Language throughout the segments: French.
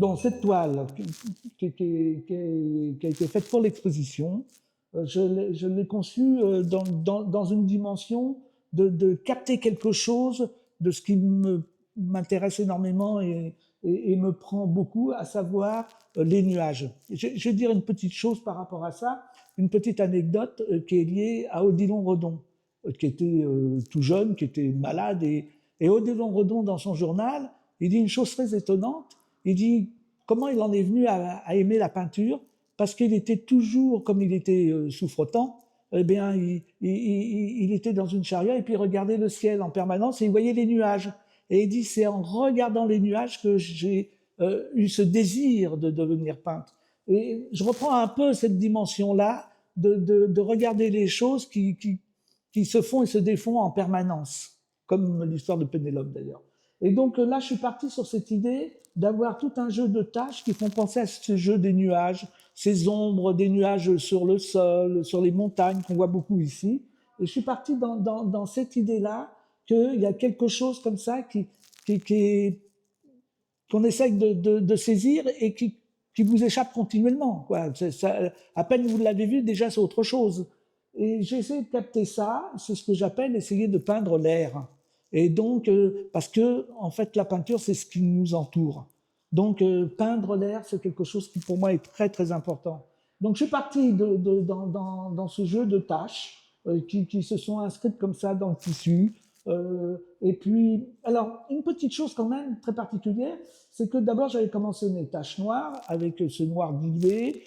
Dans cette toile qui a été faite pour l'exposition, je l'ai conçue dans une dimension de capter quelque chose de ce qui m'intéresse énormément et me prend beaucoup, à savoir les nuages. Je vais dire une petite chose par rapport à ça, une petite anecdote qui est liée à Odilon Redon, qui était tout jeune, qui était malade, et Odilon Redon, dans son journal, il dit une chose très étonnante. Il dit comment il en est venu à aimer la peinture, parce qu'il était toujours, comme il était souffrotant, eh bien, il était dans une chariot et puis il regardait le ciel en permanence et il voyait les nuages. Et il dit, c'est en regardant les nuages que j'ai eu ce désir de devenir peintre. Et je reprends un peu cette dimension-là de regarder les choses qui se font et se défont en permanence, comme l'histoire de Pénélope d'ailleurs. Et donc là, je suis parti sur cette idée d'avoir tout un jeu de tâches qui font penser à ce jeu des nuages, ces ombres des nuages sur le sol, sur les montagnes qu'on voit beaucoup ici. Et je suis parti dans cette idée-là qu'il y a quelque chose comme ça qu'on essaye de saisir et qui vous échappe continuellement, quoi. Ça, à peine vous l'avez vu, déjà c'est autre chose. Et j'ai essayé de capter ça, c'est ce que j'appelle essayer de peindre l'air. Et donc, parce que en fait, la peinture, c'est ce qui nous entoure. Donc, peindre l'air, c'est quelque chose qui, pour moi, est très, très important. Donc, je suis parti dans ce jeu de tâches qui se sont inscrites comme ça dans le tissu. Et puis, alors, une petite chose quand même très particulière, c'est que d'abord, j'avais commencé mes taches noires avec ce noir dilué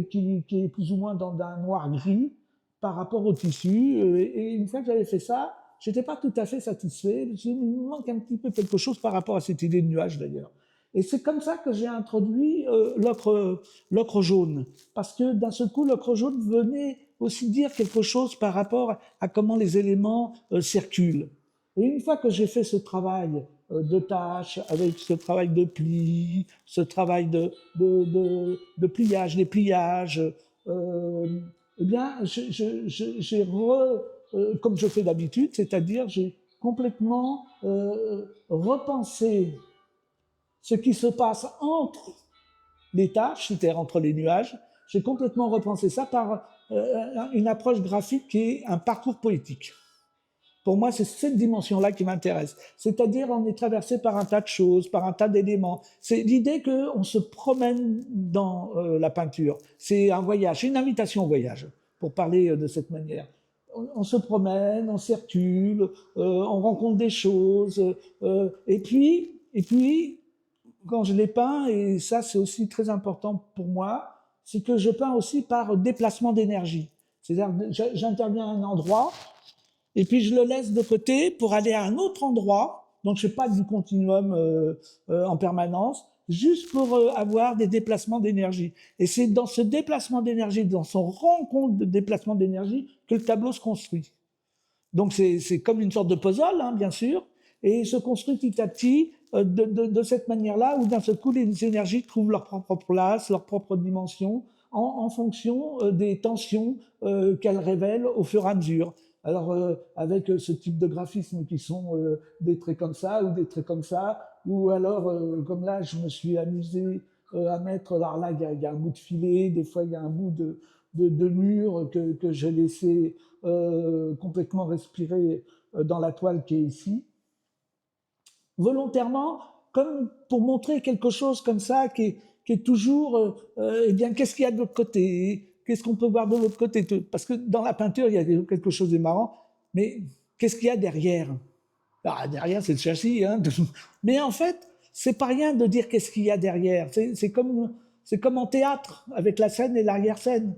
qui est plus ou moins dans un noir gris par rapport au tissu. Et une fois que j'avais fait ça, j'étais pas tout à fait satisfait. Il me manque un petit peu quelque chose par rapport à cette idée de nuage d'ailleurs. Et c'est comme ça que j'ai introduit l'ocre jaune, parce que d'un seul coup, l'ocre jaune venait aussi dire quelque chose par rapport à comment les éléments circulent. Et une fois que j'ai fait ce travail de tâche, avec ce travail de pli, ce travail de pliage, des pliages, eh bien, comme je fais d'habitude, c'est-à-dire j'ai complètement repensé ce qui se passe entre les tâches, c'est-à-dire entre les nuages. J'ai complètement repensé ça par une approche graphique qui est un parcours poétique. Pour moi, c'est cette dimension-là qui m'intéresse. C'est-à-dire, on est traversé par un tas de choses, par un tas d'éléments. C'est l'idée qu'on se promène dans la peinture. C'est un voyage, c'est une invitation au voyage, pour parler de cette manière. On se promène, on circule, on rencontre des choses. Et puis, quand je les peins, et ça c'est aussi très important pour moi, c'est que je peins aussi par déplacement d'énergie. C'est-à-dire, j'interviens à un endroit, et puis je le laisse de côté pour aller à un autre endroit. Donc je fais pas du continuum en permanence, juste pour avoir des déplacements d'énergie. Et c'est dans ce déplacement d'énergie, dans son rencontre de déplacement d'énergie, que le tableau se construit. Donc c'est comme une sorte de puzzle, hein, bien sûr, et il se construit petit à petit de cette manière-là, où d'un seul coup les énergies trouvent leur propre place, leur propre dimension, en fonction des tensions qu'elles révèlent au fur et à mesure. Alors avec ce type de graphisme qui sont des traits comme ça ou des traits comme ça, ou alors comme là je me suis amusé à mettre, alors là il y a un bout de filet, des fois il y a un bout de mur que j'ai laissé complètement respirer dans la toile qui est ici, volontairement, comme pour montrer quelque chose comme ça qui est toujours, eh bien, qu'est-ce qu'il y a de l'autre côté? Qu'est-ce qu'on peut voir de l'autre côté? Parce que dans la peinture, il y a quelque chose de marrant, mais qu'est-ce qu'il y a derrière? Ah, derrière, c'est le châssis, hein. Mais en fait, c'est pas rien de dire qu'est-ce qu'il y a derrière. C'est comme en théâtre, avec la scène et l'arrière-scène.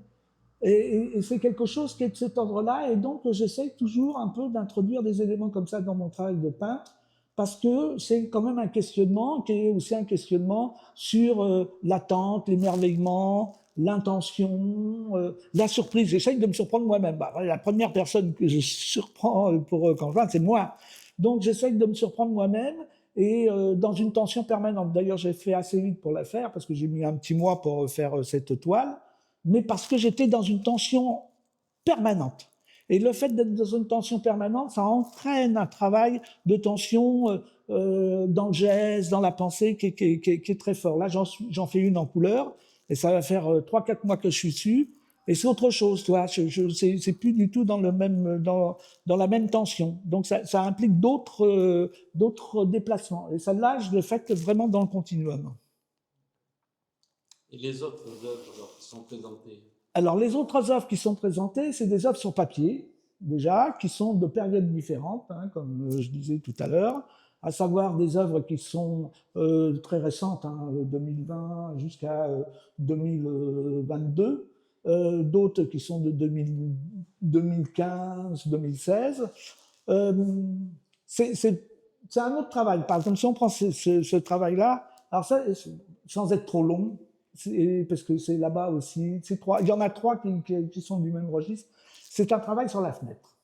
Et c'est quelque chose qui est de cet ordre-là, et donc j'essaie toujours un peu d'introduire des éléments comme ça dans mon travail de peintre, parce que c'est quand même un questionnement qui est aussi un questionnement sur l'attente, l'émerveillement, l'intention, la surprise. J'essaye de me surprendre moi-même. Bah, la première personne que je surprends pour quand je viens, c'est moi. Donc j'essaye de me surprendre moi-même et dans une tension permanente. D'ailleurs, j'ai fait assez vite pour la faire parce que j'ai mis un petit mois pour faire cette toile, mais parce que j'étais dans une tension permanente. Et le fait d'être dans une tension permanente, ça entraîne un travail de tension dans le geste, dans la pensée qui est très fort. Là, j'en fais une en couleur, et ça va faire 3-4 mois que je suis dessus, et c'est autre chose, toi. C'est plus du tout dans la même tension. Donc ça implique d'autres déplacements. Et celle-là, je le fais vraiment dans le continuum. Et les autres œuvres alors, qui sont présentées? Alors, les autres œuvres qui sont présentées, c'est des œuvres sur papier, déjà, qui sont de périodes différentes, hein, comme je disais tout à l'heure, à savoir des œuvres qui sont très récentes, hein, 2020 jusqu'à 2022, d'autres qui sont de 2015, 2016. C'est un autre travail. Par exemple, si on prend ce travail-là, alors ça, sans être trop long, parce que c'est là-bas aussi, il y en a 3 qui sont du même registre, c'est un travail sur la fenêtre,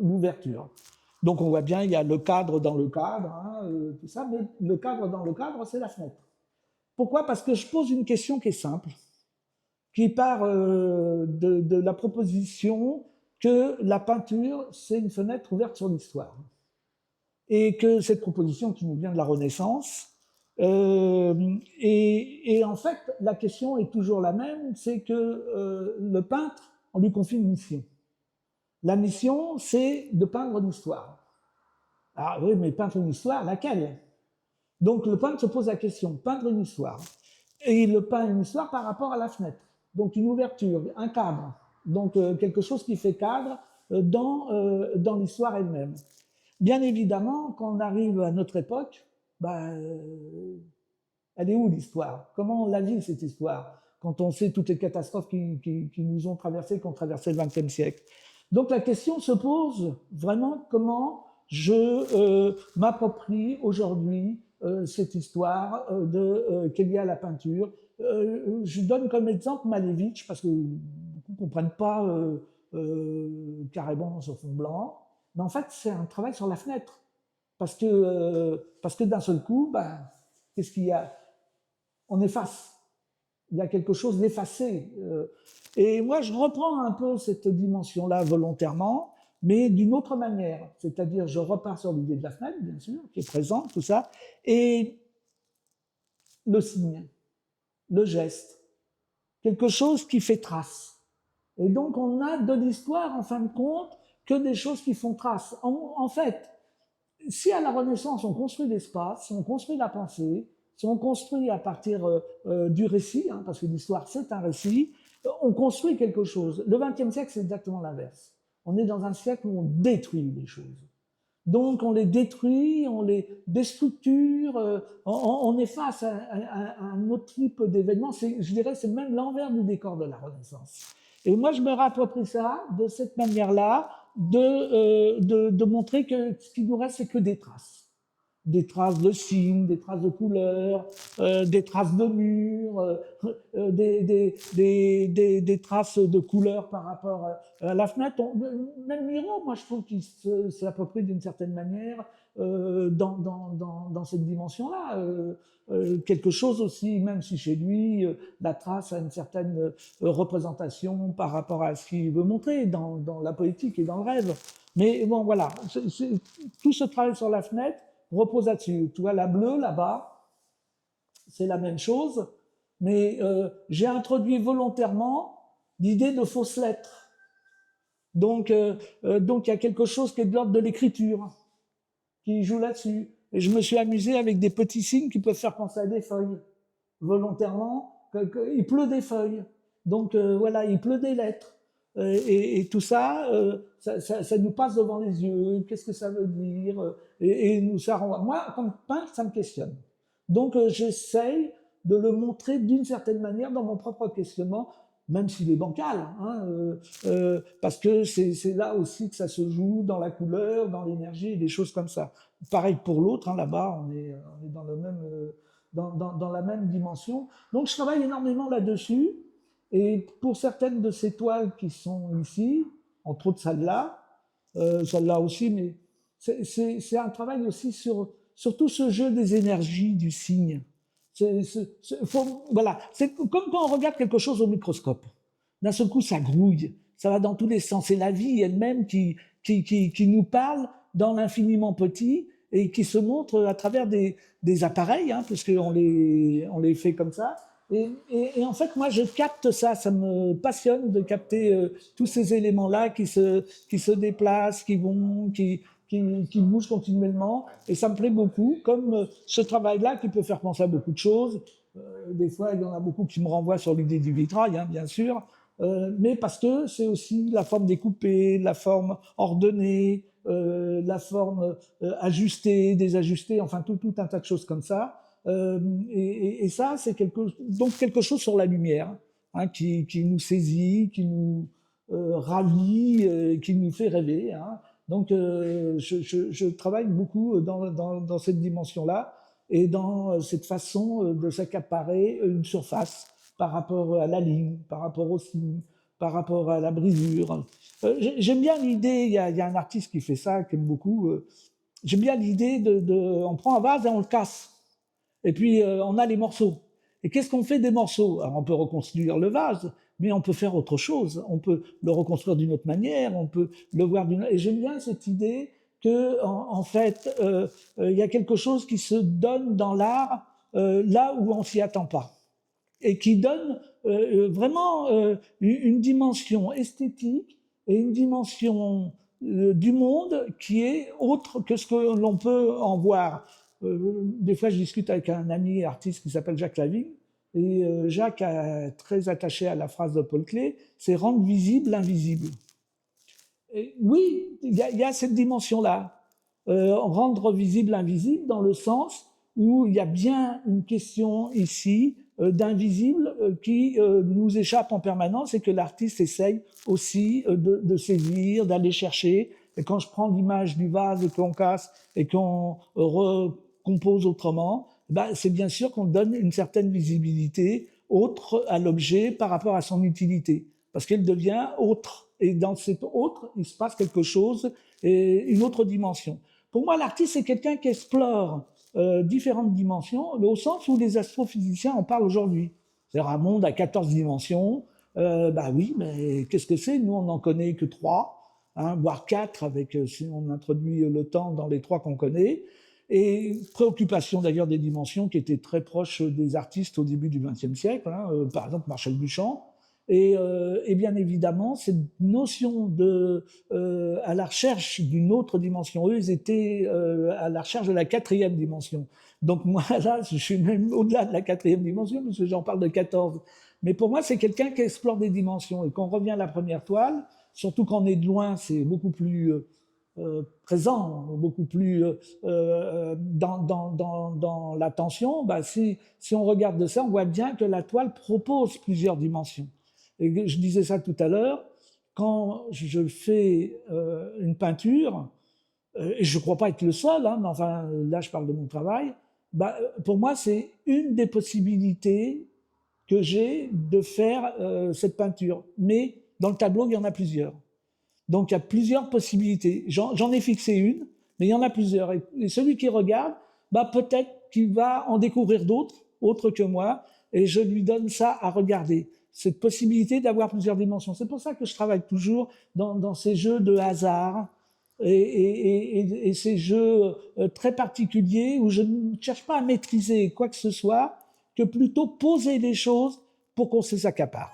l'ouverture. Donc on voit bien, il y a le cadre dans le cadre, hein, tout ça, mais le cadre dans le cadre, c'est la fenêtre. Pourquoi? Parce que je pose une question qui est simple, qui part de la proposition que la peinture, c'est une fenêtre ouverte sur l'histoire. Et que cette proposition qui nous vient de la Renaissance, et en fait, la question est toujours la même, c'est que le peintre, on lui confie une mission. La mission, c'est de peindre l'histoire. Ah oui, mais peindre une histoire, laquelle? Donc le peintre se pose la question, peindre une histoire. Et il peint une histoire par rapport à la fenêtre. Donc une ouverture, un cadre. Donc quelque chose qui fait cadre dans l'histoire elle-même. Bien évidemment, quand on arrive à notre époque, elle est où l'histoire? Comment on la vit cette histoire? Quand on sait toutes les catastrophes qui nous ont traversées, qui ont traversé le XXe siècle. Donc la question se pose vraiment comment je m'approprie aujourd'hui cette histoire qu'il y a à la peinture. Je donne comme exemple Malevich, parce que beaucoup ne comprennent pas carrément sur fond blanc. Mais en fait, c'est un travail sur la fenêtre. Parce que d'un seul coup, qu'est-ce qu'il y a? On efface. Il y a quelque chose d'effacé. Et moi, je reprends un peu cette dimension-là volontairement, mais d'une autre manière. C'est-à-dire, je repars sur l'idée de la fenêtre, bien sûr, qui est présente, tout ça, et le signe, le geste, quelque chose qui fait trace. Et donc, on a de l'histoire, en fin de compte, que des choses qui font trace. En fait, si à la Renaissance, on construit l'espace, on construit la pensée, si on construit à partir du récit, hein, parce que l'histoire, c'est un récit, on construit quelque chose. Le XXe siècle, c'est exactement l'inverse. On est dans un siècle où on détruit les choses. Donc, on les détruit, on les déstructure, on est face à un autre type d'événement. Je dirais, c'est même l'envers du décor de la Renaissance. Et moi, je me réapproprie ça de cette manière-là, de montrer que ce qui nous reste, c'est que des traces. Des traces de signes, des traces de couleurs, des traces de murs, des traces de couleurs par rapport à la fenêtre. Même Miro, moi je trouve qu'il s'approprie d'une certaine manière dans cette dimension-là. Quelque chose aussi, même si chez lui, la trace a une certaine représentation par rapport à ce qu'il veut montrer dans la poétique et dans le rêve. Mais bon, voilà, tout ce travail sur la fenêtre repose là-dessus. Tu vois, la bleue, là-bas, c'est la même chose, mais j'ai introduit volontairement l'idée de fausses lettres. Donc, il y a quelque chose qui est de l'ordre de l'écriture, qui joue là-dessus. Et je me suis amusé avec des petits signes qui peuvent faire penser à des feuilles. Volontairement, il pleut des feuilles. Donc, voilà, il pleut des lettres. Et tout ça, ça nous passe devant les yeux. Qu'est-ce que ça veut dire? Et ça renvoie. Moi, comme peintre, ça me questionne. Donc, j'essaye de le montrer d'une certaine manière dans mon propre questionnement, même s'il est bancal, hein, parce que c'est là aussi que ça se joue dans la couleur, dans l'énergie et des choses comme ça. Pareil pour l'autre, hein, là-bas, on est dans le même, dans la même dimension. Donc je travaille énormément là-dessus, et pour certaines de ces toiles qui sont ici, entre autres celle-là aussi, mais c'est un travail aussi sur tout ce jeu des énergies du signe. Voilà, c'est comme quand on regarde quelque chose au microscope. D'un seul coup, ça grouille, ça va dans tous les sens. C'est la vie elle-même qui nous parle dans l'infiniment petit et qui se montre à travers des appareils, hein, puisqu'on les fait comme ça. Et en fait, moi, je capte ça. Ça me passionne de capter tous ces éléments-là qui se déplacent, qui bougent continuellement. Et ça me plaît beaucoup, comme ce travail-là qui peut faire penser à beaucoup de choses. Des fois, il y en a beaucoup qui me renvoient sur l'idée du vitrail, hein, bien sûr. Mais parce que c'est aussi la forme découpée, la forme ordonnée, la forme ajustée, désajustée, enfin tout un tas de choses comme ça. Et ça, c'est quelque chose sur la lumière, hein, qui nous saisit, qui nous ravit, qui nous fait rêver. Hein. Donc, je travaille beaucoup dans cette dimension-là et dans cette façon de s'accaparer une surface par rapport à la ligne, par rapport au signe, par rapport à la brisure. J'aime bien l'idée, il y a un artiste qui fait ça, que j'aime beaucoup. J'aime bien l'idée on prend un vase et on le casse. Et puis, on a les morceaux. Et qu'est-ce qu'on fait des morceaux? Alors, on peut reconstruire le vase, mais on peut faire autre chose. On peut le reconstruire d'une autre manière, on peut le voir d'une autre... Et j'aime bien cette idée que, en fait, il y a quelque chose qui se donne dans l'art là où on s'y attend pas. Et qui donne vraiment une dimension esthétique et une dimension du monde qui est autre que ce que l'on peut en voir. Des fois, je discute avec un ami artiste qui s'appelle Jacques Lavigne, et Jacques est très attaché à la phrase de Paul Klee, c'est rendre visible l'invisible. Et oui, il y a cette dimension-là, rendre visible l'invisible dans le sens où il y a bien une question ici d'invisible qui nous échappe en permanence et que l'artiste essaye aussi de saisir, d'aller chercher. Et quand je prends l'image du vase qu'on casse et qu'on recompose autrement, ben c'est bien sûr qu'on donne une certaine visibilité autre à l'objet par rapport à son utilité, parce qu'elle devient autre. Et dans cet autre, il se passe quelque chose, et une autre dimension. Pour moi, l'artiste, c'est quelqu'un qui explore différentes dimensions, mais au sens où les astrophysiciens en parlent aujourd'hui. C'est-à-dire un monde à 14 dimensions. Bah oui, mais qu'est-ce que c'est? Nous, on n'en connaît que 3, hein, voire 4, avec, si on introduit le temps dans les 3 qu'on connaît. Et préoccupation d'ailleurs des dimensions qui étaient très proches des artistes au début du XXe siècle, hein, par exemple Marcel Duchamp. Et bien évidemment, cette notion à la recherche d'une autre dimension, eux, ils étaient à la recherche de la 4e dimension. Donc moi, là, je suis même au-delà de la 4e dimension, parce que j'en parle de 14. Mais pour moi, c'est quelqu'un qui explore des dimensions. Et quand on revient à la première toile, surtout quand on est de loin, c'est beaucoup plus présent, beaucoup plus dans l'attention. Bah, si on regarde de ça, on voit bien que la toile propose plusieurs dimensions. Et je disais ça tout à l'heure, quand je fais une peinture, et je ne crois pas être le seul, hein, mais enfin là je parle de mon travail, bah, pour moi c'est une des possibilités que j'ai de faire cette peinture. Mais dans le tableau, il y en a plusieurs. Donc il y a plusieurs possibilités. J'en ai fixé une, mais il y en a plusieurs. Et celui qui regarde, bah, peut-être qu'il va en découvrir d'autres, autres que moi, et je lui donne ça à regarder. Cette possibilité d'avoir plusieurs dimensions. C'est pour ça que je travaille toujours dans ces jeux de hasard et ces jeux très particuliers où je ne cherche pas à maîtriser quoi que ce soit, que plutôt poser les choses pour qu'on se les accapare.